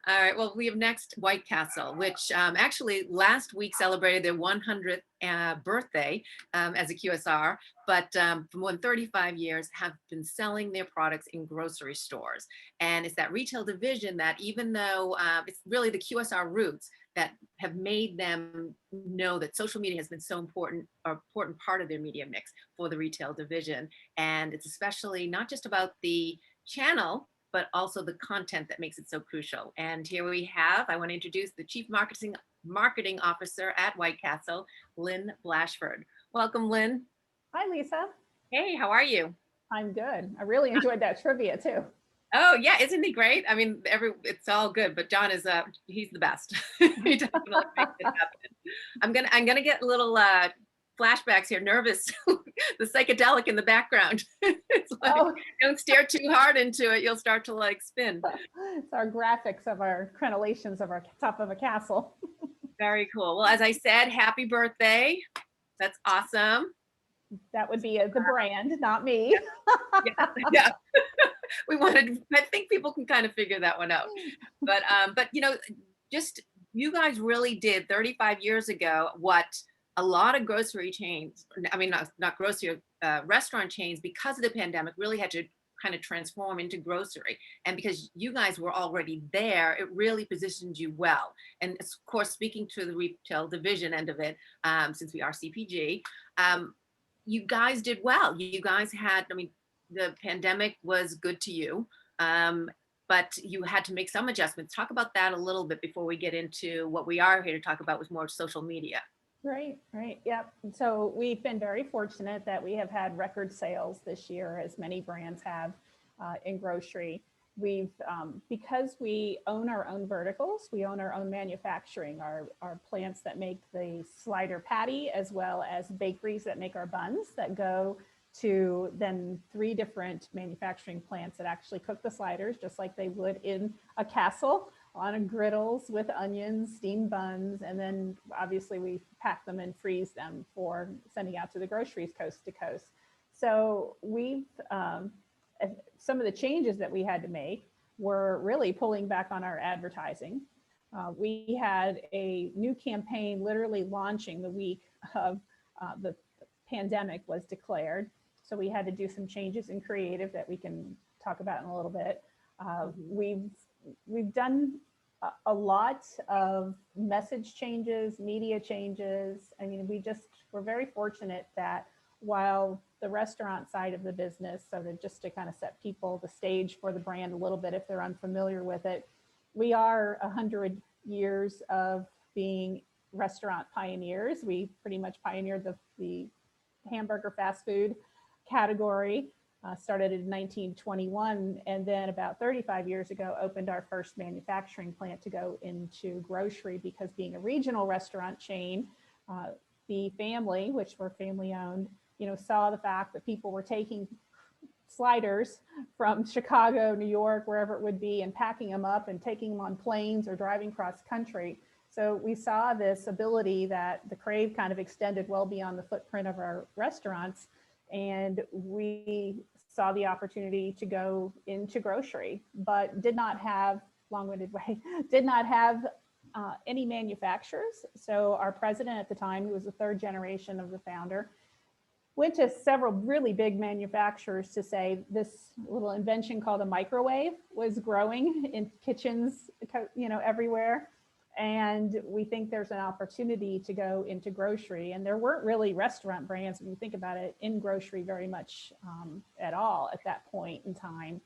All right. Well, we have next White Castle, which actually last week celebrated their 100th birthday as a QSR, but for more than 35 years have been selling their products in grocery stores. And it's that retail division that, even though it's really the QSR roots that have made them know that social media has been so important, an important part of their media mix for the retail division. And it's especially not just about the channel, but also the content that makes it so crucial. And here we have, I want to introduce the Chief Marketing Officer at White Castle, Lynn Blashford. Welcome, Lynn. Hi, Lisa. Hey, how are you? I'm good. I really enjoyed that trivia too. Oh yeah, isn't he great? I mean, it's all good, but John is he's the best. He definitely makes it happen. I'm gonna get a little flashbacks here, nervous. The psychedelic in the background. It's like, Oh, don't stare too hard into it, you'll start to like spin. it's our graphics of our crenellations of our top of a castle. Very cool. Well, as I said, happy birthday. That's awesome. That would be the brand, not me. Yeah, yeah. We wanted, I think people can kind of figure that one out. But you know, just you guys really did 35 years ago what a lot of grocery chains, I mean, not grocery, restaurant chains, because of the pandemic, really had to kind of transform into grocery. And because you guys were already there, it really positioned you well. And of course, speaking to the retail division end of it, since we are CPG, you guys did well. You guys had, I mean, the pandemic was good to you, but you had to make some adjustments. Talk about that a little bit before we get into what we are here to talk about, with more social media. Right, right. Yep. So we've been very fortunate that we have had record sales this year, as many brands have in grocery. We've, because we own our own verticals, we own our own manufacturing, our plants that make the slider patty, as well as bakeries that make our buns that go to then 3 different manufacturing plants that actually cook the sliders just like they would in a castle on a griddles with onions, steamed buns, and then obviously we pack them and freeze them for sending out to the groceries coast to coast. So we've, some of the changes that we had to make were really pulling back on our advertising. We had a new campaign literally launching the week of the pandemic was declared. So we had to do some changes in creative that we can talk about in a little bit. We've done a lot of message changes, media changes. I mean, we're very fortunate that while the restaurant side of the business, just to kind of set people the stage for the brand a little bit if they're unfamiliar with it, we are 100 years of being restaurant pioneers. We pretty much pioneered the hamburger fast food category, started in 1921, and then about 35 years ago opened our first manufacturing plant to go into grocery, because being a regional restaurant chain, the family, which were family owned, saw the fact that people were taking sliders from Chicago, New York, wherever it would be, and packing them up and taking them on planes or driving cross country. So we saw this ability that the crave kind of extended well beyond the footprint of our restaurants. And we saw the opportunity to go into grocery, but did not have, long-winded way, did not have any manufacturers. So our president at the time, who was the 3rd generation of the founder, went to several really big manufacturers to say this little invention called a microwave was growing in kitchens, everywhere. And we think there's an opportunity to go into grocery. And there weren't really restaurant brands, when you think about it, in grocery very much at all at that point in time.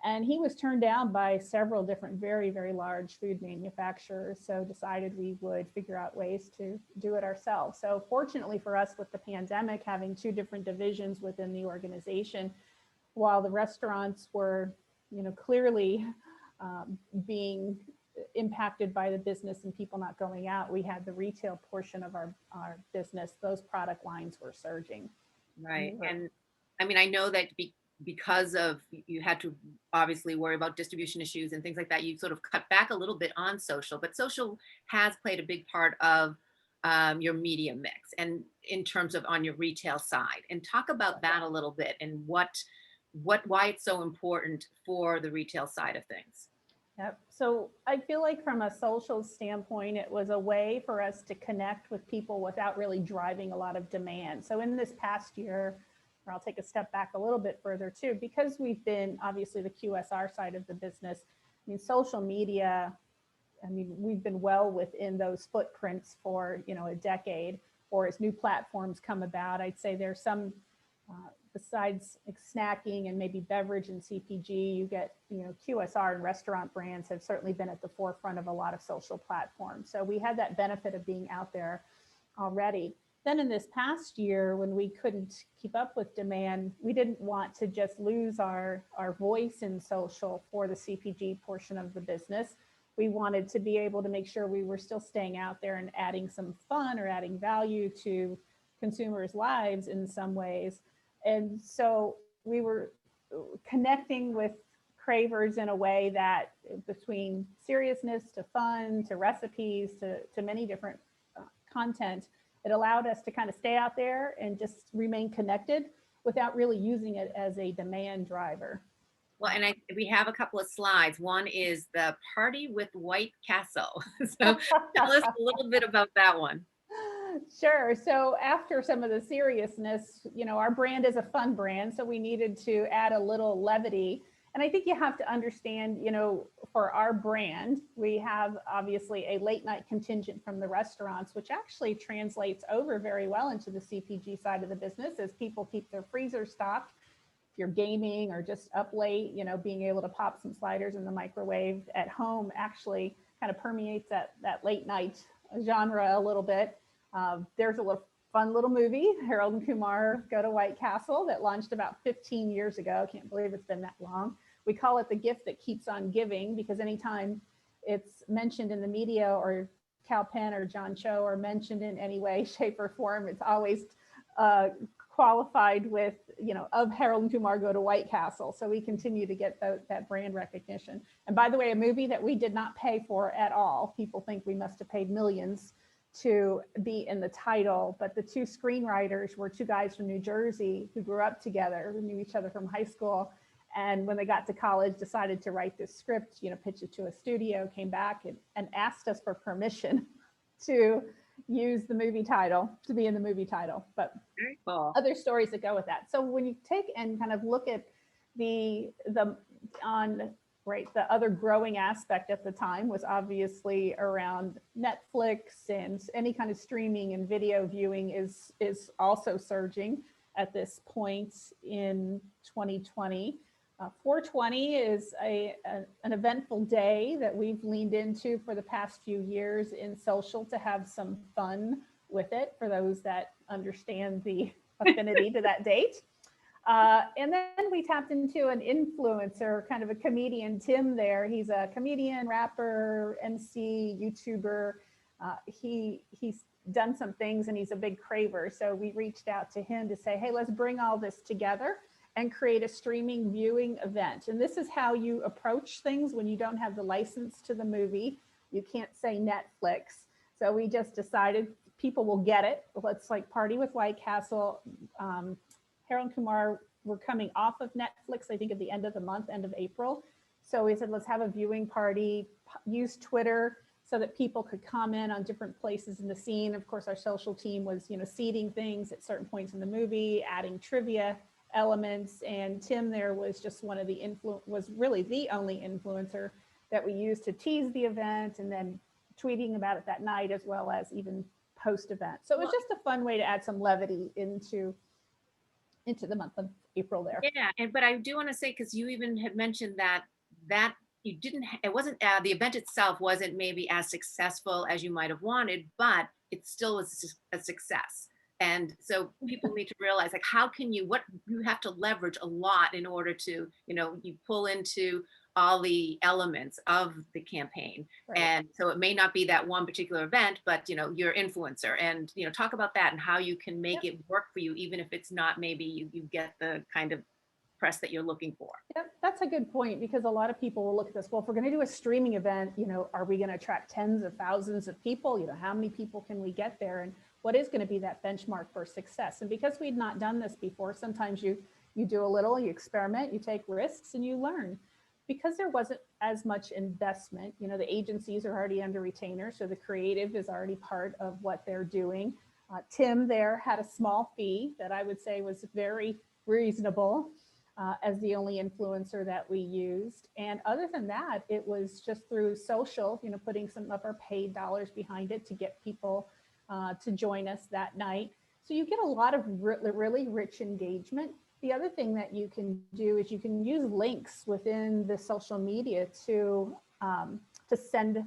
And he was turned down by several different very, very large food manufacturers. So decided we would figure out ways to do it ourselves. So fortunately for us, with the pandemic, having 2 different divisions within the organization, while the restaurants were, clearly being impacted by the business and people not going out, we had the retail portion of our business. Those product lines were surging. Right. And I mean, I know that because of, you had to obviously worry about distribution issues and things like that, you sort of cut back a little bit on social, but social has played a big part of your media mix, and in terms of on your retail side. And talk about that a little bit, and why it's so important for the retail side of things. Yep. So I feel like from a social standpoint, it was a way for us to connect with people without really driving a lot of demand. So in this past year, or I'll take a step back a little bit further too, because we've been obviously the QSR side of the business. I mean, social media, I mean, we've been well within those footprints for, a decade, or as new platforms come about. I'd say there's some, besides like snacking and maybe beverage and CPG, you get, QSR and restaurant brands have certainly been at the forefront of a lot of social platforms. So we had that benefit of being out there already. Then in this past year, when we couldn't keep up with demand, we didn't want to just lose our voice in social for the CPG portion of the business. We wanted to be able to make sure we were still staying out there and adding some fun or adding value to consumers' lives in some ways. And so we were connecting with cravers in a way that between seriousness to fun to recipes to many different content, it allowed us to kind of stay out there and just remain connected without really using it as a demand driver. Well, and we have a couple of slides. One is the party with White Castle. So tell us a little bit about that one. Sure. So after some of the seriousness, our brand is a fun brand, so we needed to add a little levity. And I think you have to understand, for our brand, we have obviously a late night contingent from the restaurants, which actually translates over very well into the CPG side of the business as people keep their freezers stocked. If you're gaming or just up late, being able to pop some sliders in the microwave at home actually kind of permeates that late night genre a little bit. There's a fun little movie, Harold and Kumar Go to White Castle, that launched about 15 years ago. Can't believe it's been that long. We call it the gift that keeps on giving, because anytime it's mentioned in the media or Cal Penn or John Cho are mentioned in any way, shape, or form, it's always qualified with, of Harold and Kumar Go to White Castle. So we continue to get that brand recognition. And by the way, a movie that we did not pay for at all. People think we must have paid millions to be in the title, but the two screenwriters were two guys from New Jersey who grew up together, who knew each other from high school. And when they got to college, decided to write this script, pitch it to a studio, came back and asked us for permission to use the movie title, to be in the movie title. But very cool. Other stories that go with that. So when you take and kind of look at the other growing aspect at the time was obviously around Netflix, and any kind of streaming and video viewing is also surging at this point in 2020. 420 is an eventful day that we've leaned into for the past few years in social to have some fun with it for those that understand the affinity to that date. And then we tapped into an influencer, kind of a comedian, Tim there. He's a comedian, rapper, MC, YouTuber. He's done some things and he's a big craver. So we reached out to him to say, hey, let's bring all this together and create a streaming viewing event. And this is how you approach things when you don't have the license to the movie. You can't say Netflix. So we just decided people will get it. Let's like party with White Castle. Harold and Kumar were coming off of Netflix, I think at the end of the month, end of April. So we said, let's have a viewing party, use Twitter so that people could comment on different places in the scene. Of course, our social team was, seeding things at certain points in the movie, adding trivia elements. And Tim there was just was really the only influencer that we used to tease the event, and then tweeting about it that night, as well as even post-event. So it was just a fun way to add some levity into the month of April there. Yeah, but I do want to say, because you even had mentioned that you didn't, it wasn't, the event itself wasn't maybe as successful as you might have wanted, but it still was a success. And so people need to realize, like, what you have to leverage a lot in order to, you pull into all the elements of the campaign. Right. And so it may not be that one particular event, but, your influencer, and, talk about that and how you can make it work for you, even if it's not, maybe you get the kind of press that you're looking for. Yep, that's a good point, because a lot of people will look at this, well, if we're going to do a streaming event, are we going to attract tens of thousands of people? How many people can we get there? And what is going to be that benchmark for success? And because we'd not done this before, sometimes you do a little, you experiment, you take risks, and you learn. because there wasn't as much investment, you know, the agencies are already under retainer, so the creative is already part of what they're doing. Tim there had a small fee that I would say was very reasonable as the only influencer that we used. And other than that, it was just through social, you know, putting some of our paid dollars behind it to get people to join us that night. So you get a lot of really rich engagement. The other thing that you can do is you can use links within the social media to send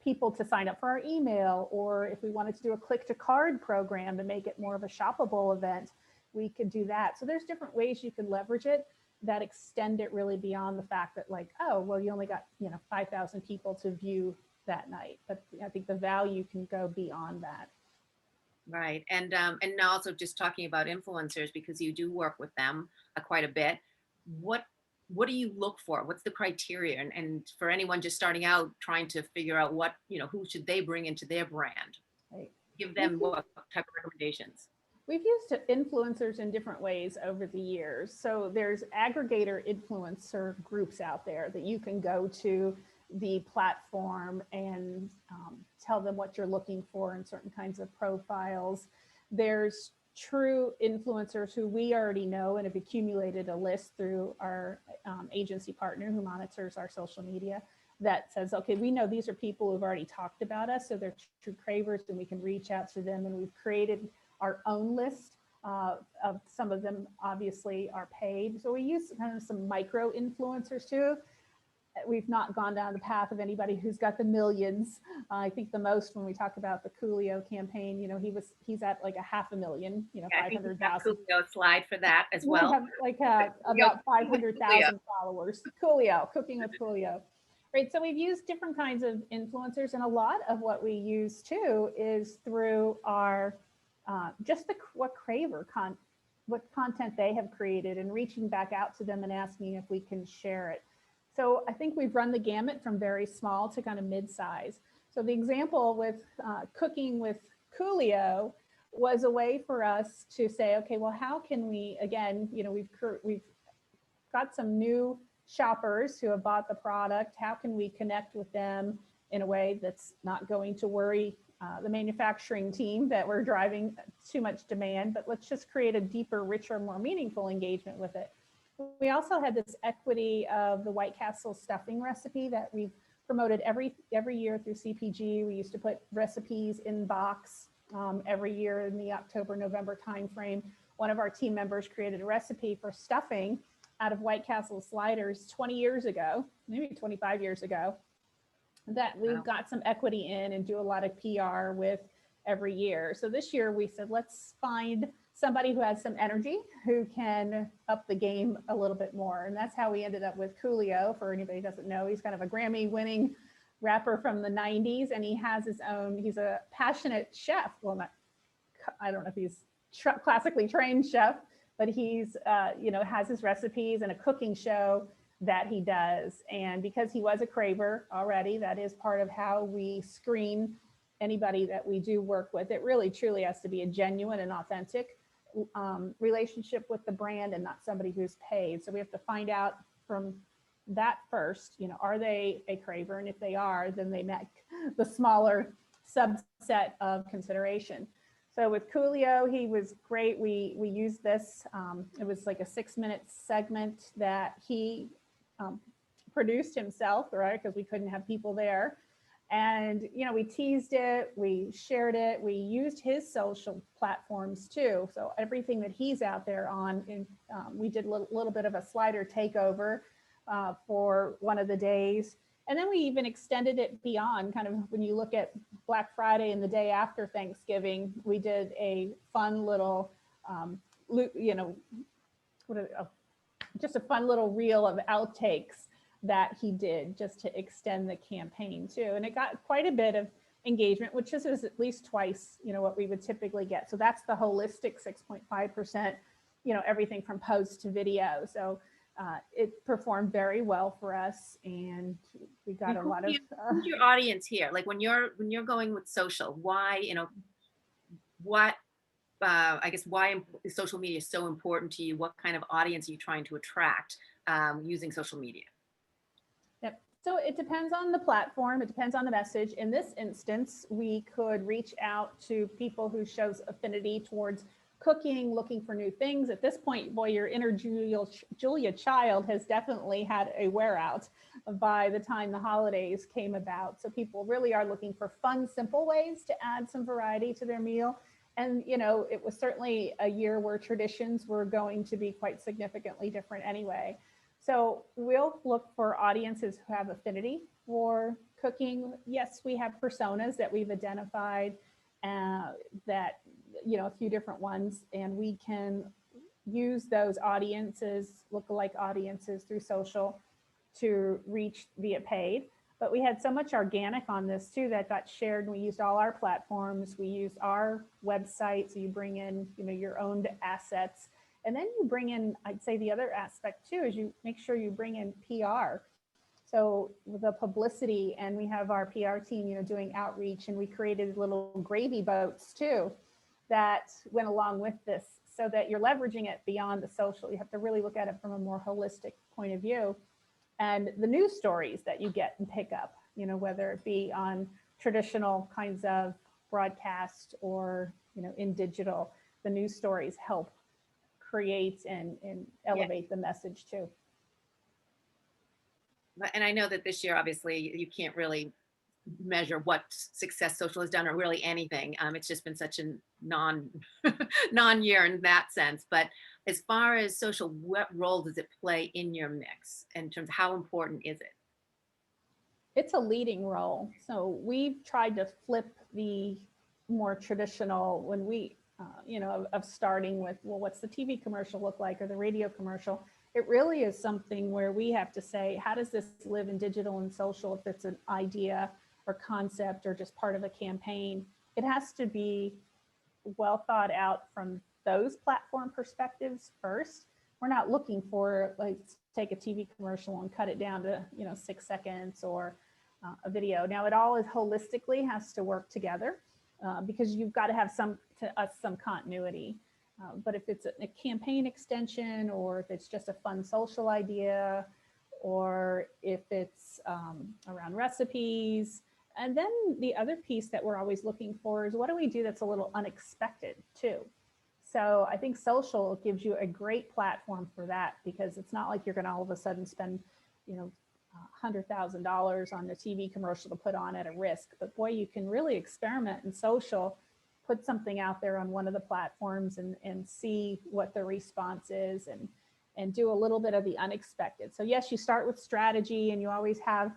people to sign up for our email, or if we wanted to do a click to card program to make it more of a shoppable event, we could do that. So there's different ways you can leverage it that extend it really beyond the fact that like, oh, well, you only got, you know, 5,000 people to view that night. But I think the value can go beyond that. Right. And now also just talking about influencers, because you do work with them quite a bit. What what do you look for? What's the criteria? And for anyone just starting out trying to figure out what, you know, who should they bring into their brand? Right. Give them what type of recommendations? We've used influencers in different ways over the years. So there's aggregator influencer groups out there that you can go to the platform and tell them what you're looking for in certain kinds of profiles. There's true influencers who we already know and have accumulated a list through our agency partner who monitors our social media that says, okay, we know these are people who've already talked about us, so they're true cravers, and we can reach out to them. And we've created our own list of some of them obviously are paid. So we use kind of some micro influencers too. We've not gone down the path of anybody who's got the millions. I think the most when we talk about the Coolio campaign, you know, he's at like a 500,000, you know, Yeah, I think we've got 500,000. Coolio slide for that as We well. have like about 500,000 followers. Coolio, cooking with Coolio. Right, so we've used different kinds of influencers, and a lot of what we use too is through our just what content they have created and reaching back out to them and asking if we can share it. So I think we've run the gamut from very small to kind of mid-size. So the example with cooking with Coolio was a way for us to say, okay, well, how can we, again, you know, we've got some new shoppers who have bought the product. How can we connect with them in a way that's not going to worry the manufacturing team that we're driving too much demand, but let's just create a deeper, richer, more meaningful engagement with it. We also had this equity of the White Castle stuffing recipe that we've promoted every year through CPG. We used to put recipes in box every year in the October, November timeframe. One of our team members created a recipe for stuffing out of White Castle sliders 20 years ago, maybe 25 years ago, that we've got some equity in and do a lot of PR with every year. So this year we said, let's find somebody who has some energy, who can up the game a little bit more. And that's how we ended up with Coolio. For anybody who doesn't know, he's kind of a Grammy winning rapper from the 90s, and he has his own, he's a passionate chef. Well, not, I don't know if he's classically trained chef, but he's, you know, has his recipes and a cooking show that he does. And because he was a craver already, that is part of how we screen anybody that we do work with. It really truly has to be a genuine and authentic relationship with the brand and not somebody who's paid. So we have to find out from that first, you know, are they a craver? And if they are, then they make the smaller subset of consideration. So with Coolio, he was great. We used this. It was like a 6-minute segment that he produced himself, right? Because we couldn't have people there. And, you know, we teased it, we shared it, we used his social platforms too. So everything that he's out there on, we did a little bit of a slider takeover for one of the days. And then we even extended it beyond, kind of when you look at Black Friday and the day after Thanksgiving, we did a fun little, you know, just a fun little reel of outtakes that he did just to extend the campaign too. And it got quite a bit of engagement, which is at least twice, you know, what we would typically get. So that's the holistic 6.5%, you know, everything from post to video. So it performed very well for us, and we got a lot of who's your audience here? Like when you're going with social, why, you know, what I guess why is social media so important to you? What kind of audience are you trying to attract using social media? So it depends on the platform. It depends on the message. In this instance, we could reach out to people who shows affinity towards cooking, looking for new things. At this point, boy, your inner Julia Child has definitely had a wear out by the time the holidays came about. So people really are looking for fun, simple ways to add some variety to their meal. And, you know, it was certainly a year where traditions were going to be quite significantly different anyway. So we'll look for audiences who have affinity for cooking. Yes, we have personas that we've identified that, you know, a few different ones, and we can use those audiences, lookalike audiences through social to reach via paid. But we had so much organic on this too that got shared, and we used all our platforms. We used our website. So you bring in, you know, your own assets. And then you bring in, I'd say the other aspect too, is you make sure you bring in PR. So the publicity, and we have our PR team, you know, doing outreach, and we created little gravy boats too that went along with this, so that you're leveraging it beyond the social. You have to really look at it from a more holistic point of view. And the news stories that you get and pick up, you know, whether it be on traditional kinds of broadcast or, you know, in digital, the news stories help create and elevate the message too. And I know that this year, obviously, you can't really measure what success social has done, or really anything. It's just been such a non year in that sense. But as far as social, what role does it play in your mix in terms of how important is it? It's a leading role. So we've tried to flip the more traditional, when we, you know, of starting with, well, what's the TV commercial look like, or the radio commercial? It really is something where we have to say, how does this live in digital and social? If it's an idea or concept or just part of a campaign, it has to be well thought out from those platform perspectives first. We're not looking for, like, take a TV commercial and cut it down to, you know, 6 seconds or a video. Now, it all is holistically has to work together because you've got to have some continuity. But if it's a campaign extension, or if it's just a fun social idea, or if it's around recipes. And then the other piece that we're always looking for is, what do we do that's a little unexpected too? So I think social gives you a great platform for that, because it's not like you're going to all of a sudden spend, you know, $100,000 on the TV commercial to put on at a risk. But boy, you can really experiment in social, put something out there on one of the platforms and see what the response is, and do a little bit of the unexpected. So yes, you start with strategy, and you always have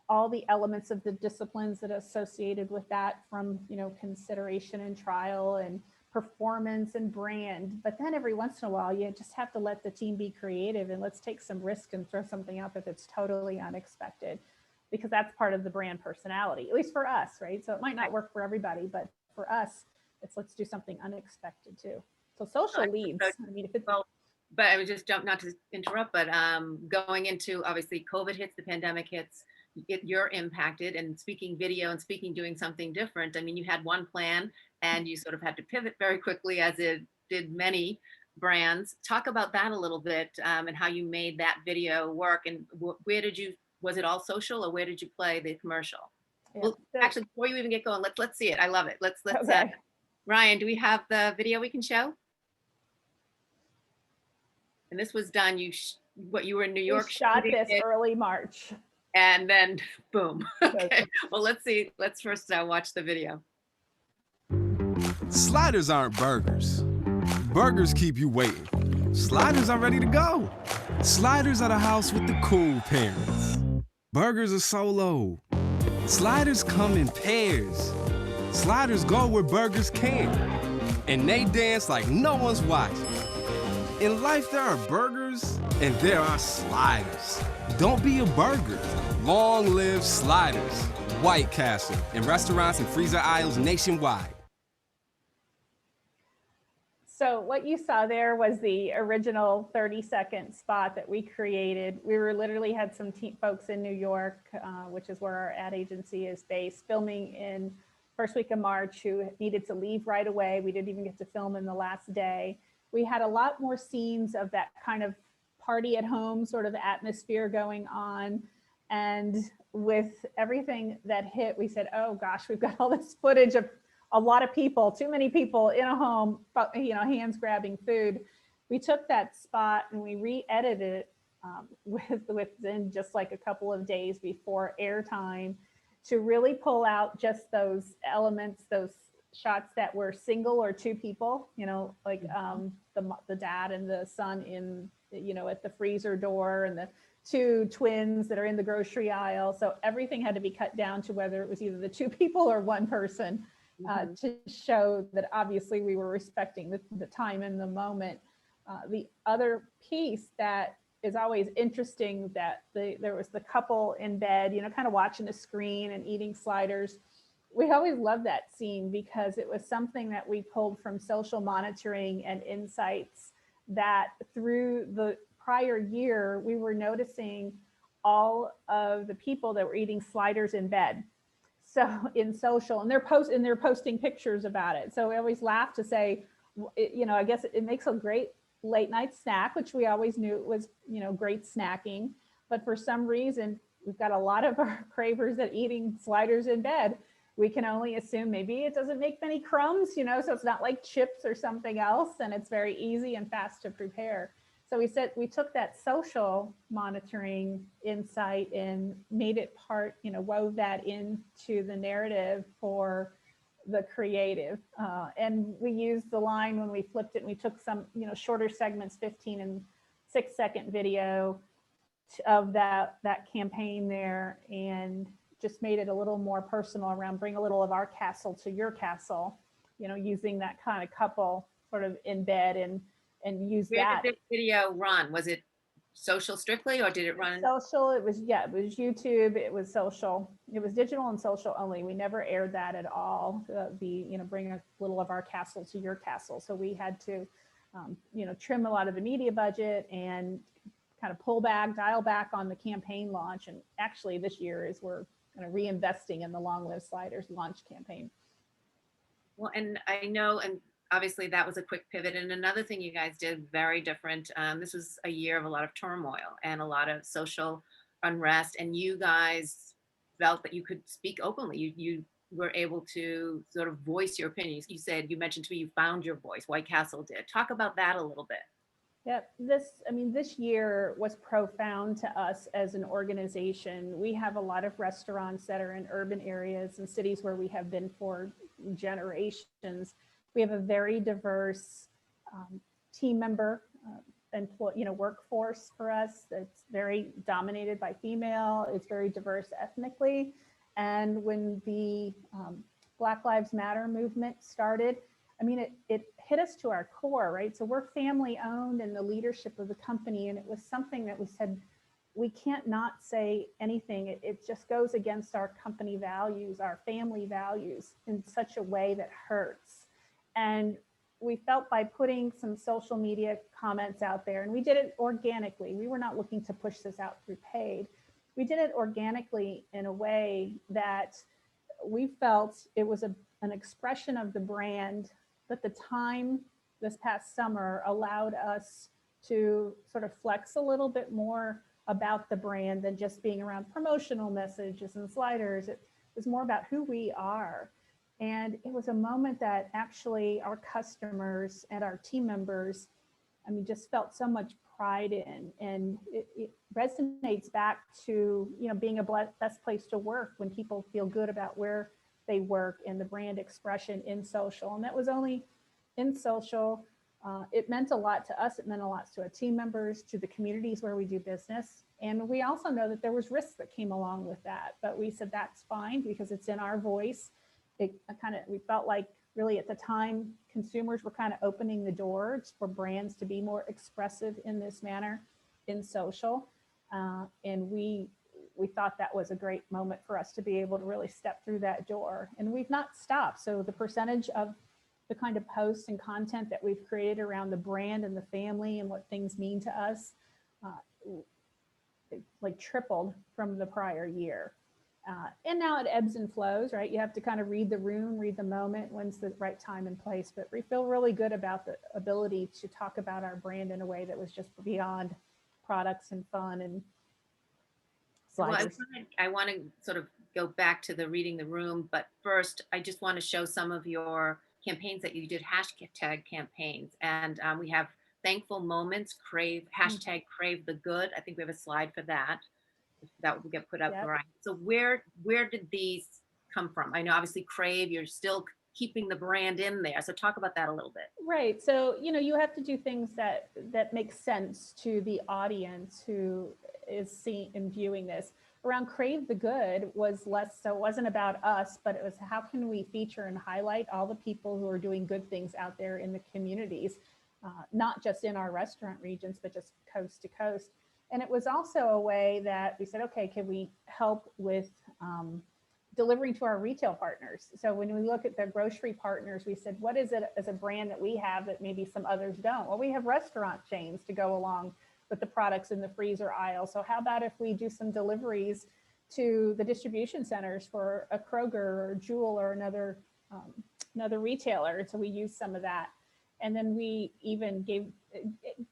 all the elements of the disciplines that are associated with that, from, you know, consideration and trial and performance and brand. But then every once in a while, you just have to let the team be creative, and let's take some risk and throw something out there that's totally unexpected, because that's part of the brand personality, at least for us, right? So it might not work for everybody, but for us, it's let's do something unexpected too. So social leads. I mean, if it's, well, but I was just not to interrupt, but going into, obviously, COVID hits, the pandemic hits, you're impacted, and speaking video and speaking, doing something different. I mean, you had one plan and you sort of had to pivot very quickly, as it did many brands. Talk about that a little bit, and how you made that video work, and where did you, was it all social, or where did you play the commercial? Yeah. Well, actually, before you even get going, let's see it. I love it. Let's okay. Ryan, do we have the video we can show? And this was done, you were in New York. We shot this early March. And then boom. Okay. Well, let's see. Let's first watch the video. Sliders aren't burgers. Burgers keep you waiting. Sliders are ready to go. Sliders are the house with the cool parents. Burgers are solo. Sliders come in pairs. Sliders go where burgers can. And they dance like no one's watching. In life, there are burgers and there are sliders. Don't be a burger. Long live Sliders. White Castle, in restaurants and freezer aisles nationwide. So what you saw there was the original 30-second spot that we created. We were literally had some folks in New York, which is where our ad agency is based, filming in first week of March, who needed to leave right away. We didn't even get to film in the last day. We had a lot more scenes of that kind of party at home sort of atmosphere going on. And with everything that hit, we said, oh gosh, we've got all this footage of a lot of people, too many people in a home, hands grabbing food. We took that spot and we re-edited it within just like a couple of days before airtime to really pull out just those elements, those shots that were single or two people, like the dad and the son in, at the freezer door, and the two twins that are in the grocery aisle. So everything had to be cut down to whether it was either the two people or one person, to show that obviously we were respecting the time and the moment. The other piece that is always interesting, that there was the couple in bed, kind of watching the screen and eating sliders. We always loved that scene because it was something that we pulled from social monitoring and insights that through the prior year, we were noticing all of the people that were eating sliders in bed. So in social, and they're posting pictures about it. So we always laugh to say, I guess it makes a great late night snack, which we always knew it was, great snacking. But for some reason, we've got a lot of our cravers that eating sliders in bed. We can only assume maybe it doesn't make many crumbs, so it's not like chips or something else, and it's very easy and fast to prepare. So we took that social monitoring insight and made it part, wove that into the narrative for the creative. And we used the line when we flipped it, and we took some, shorter segments, 15 and 6-second video of that campaign there, and just made it a little more personal around bring a little of our castle to your castle, using that kind of couple sort of in bed and use Where that. did this video run? Was it social strictly, or did it run? Social, it was YouTube, it was social, it was digital and social only. We never aired that at all. Bring a little of our castle to your castle. So we had to, trim a lot of the media budget and kind of dial back on the campaign launch. And actually this year is we're kind of reinvesting in the Long Live Sliders launch campaign. Well, and I know, and obviously that was a quick pivot. And another thing you guys did very different. This was a year of a lot of turmoil and a lot of social unrest, and you guys felt that you could speak openly. You were able to sort of voice your opinions. You mentioned to me you found your voice. White Castle did. Talk about that a little bit. Yep. This year was profound to us as an organization. We have a lot of restaurants that are in urban areas and cities where we have been for generations. We have a very diverse team member workforce for us. That's very dominated by female. It's very diverse ethnically. And when the Black Lives Matter movement started, it hit us to our core, right? So we're family owned in the leadership of the company. And it was something that we said, we can't not say anything. It just goes against our company values, our family values in such a way that hurts. And we felt by putting some social media comments out there, and we did it organically. We were not looking to push this out through paid. We did it organically in a way that we felt it was an expression of the brand, but the time this past summer allowed us to sort of flex a little bit more about the brand than just being around promotional messages and sliders. It was more about who we are. And it was a moment that actually our customers and our team members, just felt so much pride in, and it resonates back to, being a best place to work when people feel good about where they work and the brand expression in social. And that was only in social. It meant a lot to us. It meant a lot to our team members, to the communities where we do business. And we also know that there was risk that came along with that, but we said, that's fine because it's in our voice. We felt like really at the time, consumers were kind of opening the doors for brands to be more expressive in this manner in social. And we thought that was a great moment for us to be able to really step through that door. And we've not stopped. So the percentage of the kind of posts and content that we've created around the brand and the family and what things mean to us, like tripled from the prior year. And now it ebbs and flows, right? You have to kind of read the room, read the moment, when's the right time and place. But we feel really good about the ability to talk about our brand in a way that was just beyond products and fun and Well, sliders. I want to sort of go back to the reading the room, but first, I just want to show some of your campaigns that you did, hashtag campaigns, and we have thankful moments, crave hashtag crave the good. I think we have a slide for that. If that will get put up, Yep. right? So where did these come from? I know obviously crave, you're still keeping the brand in there. So talk about that a little bit. Right. So, you have to do things that make sense to the audience who is seeing and viewing this. Around Crave the Good was less, so it wasn't about us, but it was how can we feature and highlight all the people who are doing good things out there in the communities, not just in our restaurant regions, but just coast to coast. And it was also a way that we said, okay, can we help with delivering to our retail partners? So when we look at the grocery partners, we said, what is it as a brand that we have that maybe some others don't? Well, we have restaurant chains to go along with the products in the freezer aisle. So how about if we do some deliveries to the distribution centers for a Kroger or Jewel or another retailer? So we use some of that. And then we even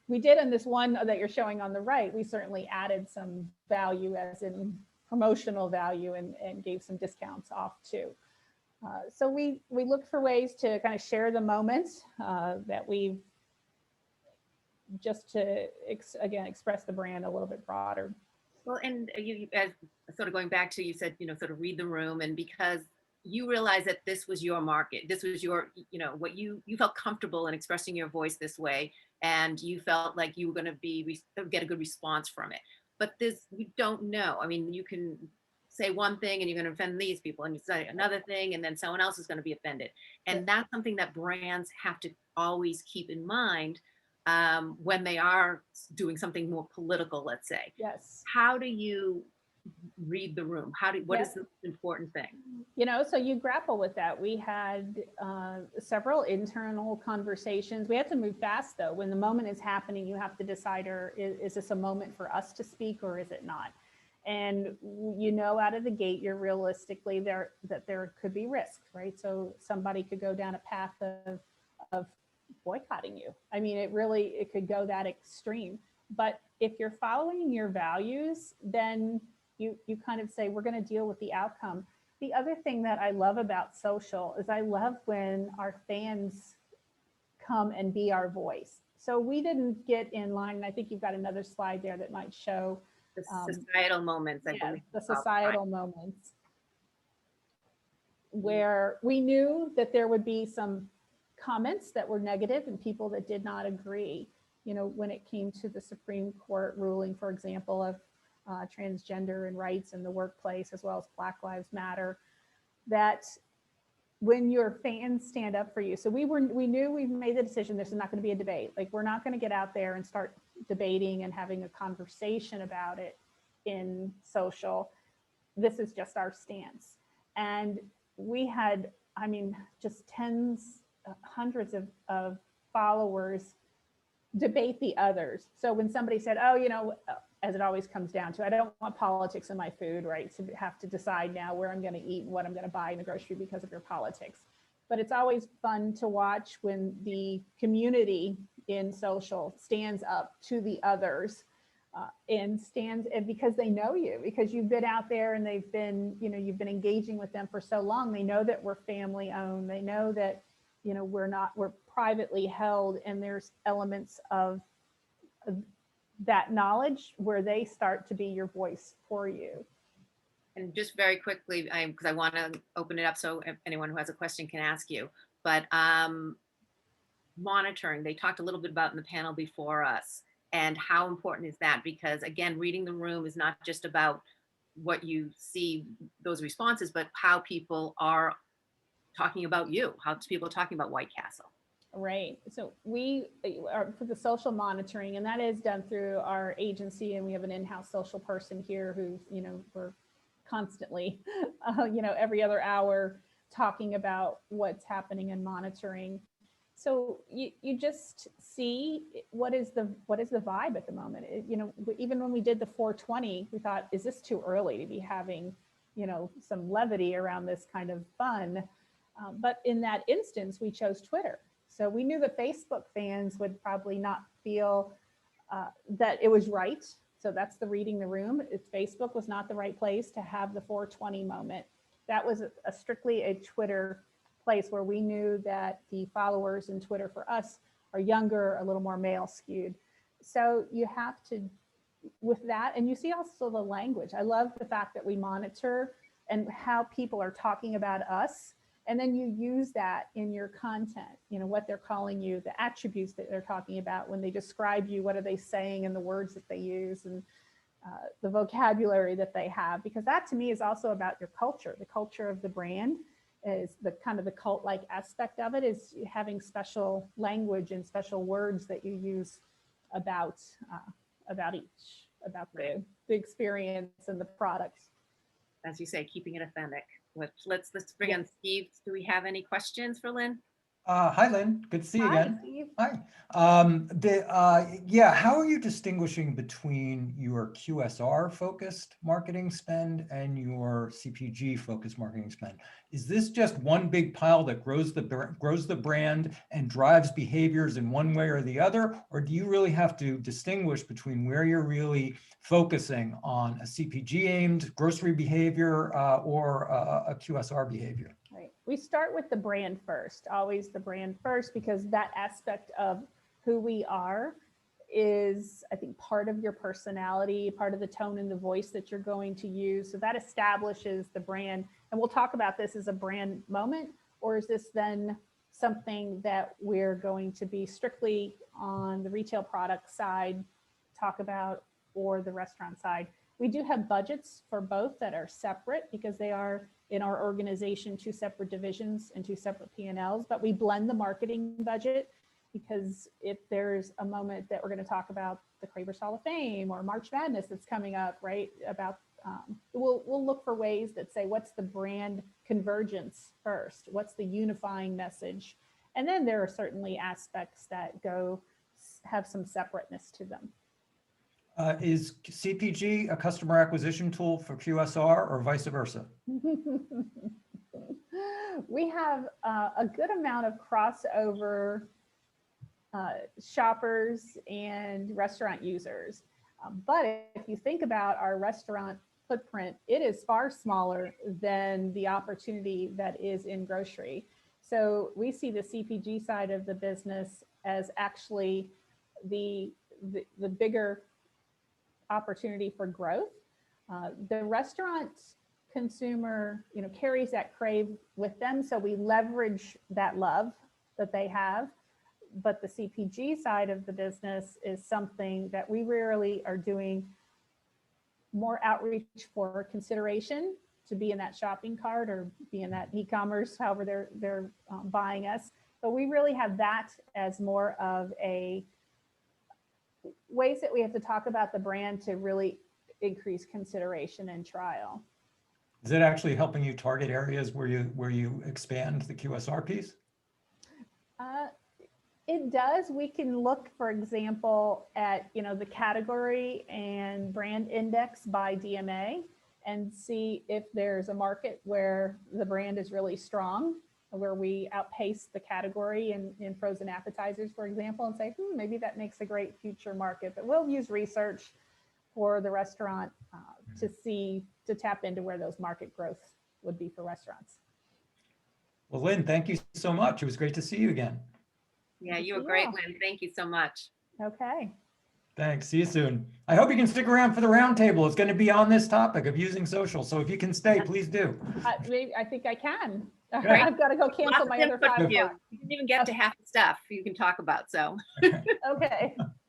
we did on this one that you're showing on the right, we certainly added some value as in promotional value and gave some discounts off too. So we look for ways to kind of share the moments that we've just to, again, express the brand a little bit broader. Well, and you as sort of going back to, you said, sort of read the room, and because you realized that this was your market, this was your, what you felt comfortable in expressing your voice this way, and you felt like you were going to get a good response from it. But this, you don't know. I mean, you can say one thing and you're going to offend these people, and you say another thing and then someone else is going to be offended. And that's something that brands have to always keep in mind when they are doing something more political, let's say. Yes. How do you read the room? What is the important thing? So you grapple with that. We had several internal conversations. We had to move fast though. When the moment is happening, you have to decide, is this a moment for us to speak or is it not? And out of the gate, you're realistically there could be risks, right? So somebody could go down a path of boycotting you. I mean, it could go that extreme. But if you're following your values, then you kind of say, we're going to deal with the outcome. The other thing that I love about social is I love when our fans come and be our voice. So we didn't get in line, and I think you've got another slide there that might show the societal moments. I believe the societal moments where we knew that there would be some comments that were negative and people that did not agree. When it came to the Supreme Court ruling, for example, of transgender and rights in the workplace, as well as Black Lives Matter, that when your fans stand up for you. So we knew we made the decision, this is not going to be a debate. Like, we're not going to get out there and start debating and having a conversation about it in social. This is just our stance. And we had, just hundreds of followers debate the others. So when somebody said, as it always comes down to, I don't want politics in my food, right? To have to decide now where I'm going to eat and what I'm going to buy in the grocery because of your politics. But it's always fun to watch when the community in social stands up to the others and because they know you, because you've been out there and they've been, you've been engaging with them for so long. They know that we're family owned. They know that, we're privately held, and there's elements of that knowledge where they start to be your voice for you. And just very quickly, because I want to open it up so anyone who has a question can ask you, but monitoring, they talked a little bit about in the panel before us, and how important is that? Because again, reading the room is not just about what you see, those responses, but how people are talking about you, how people are talking about White Castle. Right. So we are for the social monitoring, and that is done through our agency, and we have an in-house social person here who's, we're constantly, every other hour talking about what's happening and monitoring. So you just see what is the vibe at the moment. Even when we did the 420, we thought, is this too early to be having, some levity around this kind of fun? But in that instance, we chose Twitter. So we knew the Facebook fans would probably not feel that it was right So that's the reading the room. Facebook was not the right place to have the 420 moment. That was strictly a Twitter place where we knew that the followers in Twitter for us are younger, a little more male skewed. So you have to, with that, and you see also the language. I love the fact that we monitor and how people are talking about us. And then you use that in your content, what they're calling you, the attributes that they're talking about when they describe you, what are they saying and the words that they use and the vocabulary that they have, because that to me is also about your culture. The culture of the brand is the kind of the cult-like aspect of it, is having special language and special words that you use about the experience and the products. As you say, keeping it authentic. Let's bring in Steve. Do we have any questions for Lynn? Hi, Lynn. Good to see you again. Steve. Hi. How are you distinguishing between your QSR focused marketing spend and your CPG focused marketing spend? Is this just one big pile that grows the brand and drives behaviors in one way or the other? Or do you really have to distinguish between where you're really focusing on a CPG aimed grocery behavior or a QSR behavior? Right. We start with the brand first, always the brand first, because that aspect of who we are is, I think, part of your personality, part of the tone and the voice that you're going to use. So that establishes the brand. And we'll talk about this as a brand moment, or is this then something that we're going to be strictly on the retail product side, talk about, or the restaurant side? We do have budgets for both that are separate because they are in our organization, 2 separate divisions and 2 separate P&Ls, but we blend the marketing budget because if there's a moment that we're going to talk about the Cravers Hall of Fame or March Madness that's coming up, right, about we'll look for ways that say, what's the brand convergence first? What's the unifying message? And then there are certainly aspects that have some separateness to them. Is CPG a customer acquisition tool for QSR or vice versa? We have a good amount of crossover shoppers and restaurant users. But if you think about our restaurant footprint, it is far smaller than the opportunity that is in grocery. So we see the CPG side of the business as actually the bigger opportunity for growth. The restaurant consumer, carries that crave with them. So we leverage that love that they have. But the CPG side of the business is something that we rarely are doing more outreach for consideration to be in that shopping cart or be in that e-commerce, however they're buying us. But we really have that as more of a ways that we have to talk about the brand to really increase consideration and trial. Is it actually helping you target areas where you expand the QSR piece? It does. We can look, for example, at the category and brand index by DMA and see if there's a market where the brand is really strong, where we outpace the category in frozen appetizers, for example, and say, maybe that makes a great future market. But we'll use research for the restaurant to tap into where those market growth would be for restaurants. Well, Lynn, thank you so much. It was great to see you again. Yeah, you were great, Lynn. Thank you so much. Okay. Thanks. See you soon. I hope you can stick around for the roundtable. It's going to be on this topic of using social. So if you can stay, please do. I think I can. Right. I've got to go cancel my other 5 o'clock. You didn't even get to half the stuff you can talk about. So okay.